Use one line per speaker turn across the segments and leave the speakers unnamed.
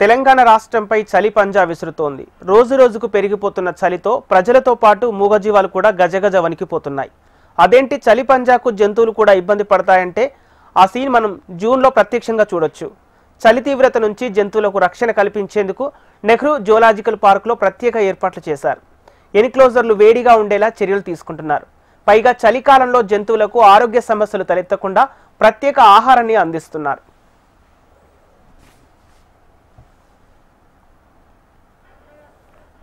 తెలంగాణ రాష్ట్రంపై చలి పంజా విసురుతోంది. రోజు రోజుకు పెరిగిపోతున్న చలితో ప్రజలతో పాటు మూగజీవాలు కూడా గజగజ వణికిపోతున్నాయి. అదేంటి చలి పంజాకు జంతువులు కూడా ఇబ్బంది పడతాయంటే ఆ సీన్ మనం జూన్లో ప్రత్యక్షంగా చూడొచ్చు. చలి తీవ్రత నుంచి జంతువులకు రక్షణ కల్పించేందుకు నెహ్రూ జూలాజికల్ పార్కులో ప్రత్యేక ఏర్పాట్లు చేశారు. ఎన్క్లోజర్లు వేడిగా ఉండేలా చర్యలు తీసుకుంటున్నారు. పైగా చలికాలంలో జంతువులకు ఆరోగ్య సమస్యలు తలెత్తకుండా ప్రత్యేక ఆహారాన్ని అందిస్తున్నారు.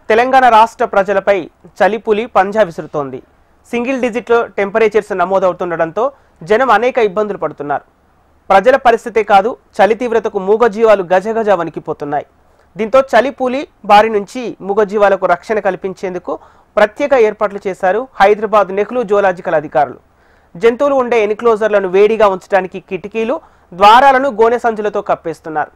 తెలంగాణ రాష్ట్ర ప్రజలపై చలిపులి పంజా విసురుతోంది. సింగిల్ డిజిట్లో టెంపరేచర్స్ నమోదవుతుండటంతో జనం అనేక ఇబ్బందులు పడుతున్నారు. ప్రజల పరిస్థితే కాదు, చలి తీవ్రతకు మూగజీవాలు గజగజ వణికిపోతున్నాయి. దీంతో చలిపులి బారి నుంచి మూగజీవాలకు రక్షణ కల్పించేందుకు ప్రత్యేక ఏర్పాట్లు చేశారు హైదరాబాద్ నెహ్రూ జూలాజికల్ అధికారులు. జంతువులు ఉండే ఎన్క్లోజర్లను వేడిగా ఉంచడానికి కిటికీలు, ద్వారాలను గోనె సంచులతో కప్పేస్తున్నారు.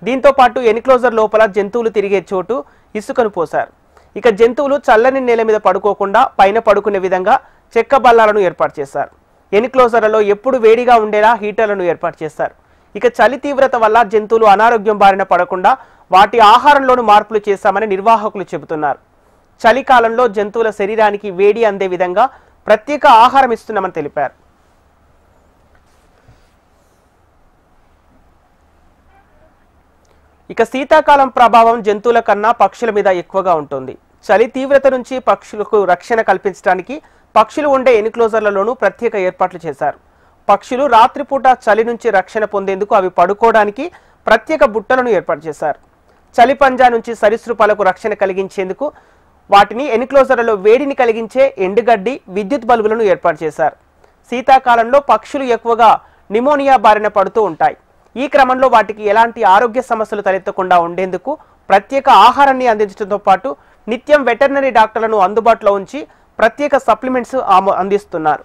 దీంతో పాటు ఎన్క్లోజర్ లోపల జంతువులు తిరిగే చోటు ఇసుకను పోశారు. ఇక జంతువులు చల్లని నేల మీద పడుకోకుండా పైన పడుకునే విధంగా చెక్క బల్లాలను ఏర్పాటు చేశారు. ఎన్క్లోజర్లలో ఎప్పుడు వేడిగా ఉండేలా హీటర్లను ఏర్పాటు చేశారు. ఇక చలి తీవ్రత వల్ల జంతువులు అనారోగ్యం బారిన పడకుండా వాటి ఆహారంలోనూ మార్పులు చేశామని నిర్వాహకులు చెబుతున్నారు. చలికాలంలో జంతువుల శరీరానికి వేడి అందే విధంగా ప్రత్యేక ఆహారం ఇస్తున్నామని తెలిపారు. ఇక శీతాకాలం ప్రభావం జంతువుల కన్నా పక్షుల మీద ఎక్కువగా ఉంటుంది. చలి తీవ్రత నుంచి పక్షులకు రక్షణ కల్పించడానికి పక్షులు ఉండే ఎన్క్లోజర్లలోనూ ప్రత్యేక ఏర్పాట్లు చేశారు. పక్షులు రాత్రిపూట చలి నుంచి రక్షణ పొందేందుకు అవి పడుకోవడానికి ప్రత్యేక బుట్టలను ఏర్పాటు చేశారు. చలి పంజా నుంచి సరీసృపాలకు రక్షణ కలిగించేందుకు వాటిని ఎన్క్లోజర్లలో వేడిని కలిగించే ఎండుగడ్డి, విద్యుత్ బల్బులను ఏర్పాటు చేశారు. శీతాకాలంలో పక్షులు ఎక్కువగా నిమోనియా బారిన పడుతూ ఉంటాయి. ఈ క్రమంలో వాటికి ఎలాంటి ఆరోగ్య సమస్యలు తలెత్తకుండా ఉండేందుకు ప్రత్యేక ఆహారాన్ని అందించడంతో పాటు నిత్యం వెటర్నరీ డాక్టర్లను అందుబాటులో ఉంచి ప్రత్యేక సప్లిమెంట్స్ అందిస్తున్నారు.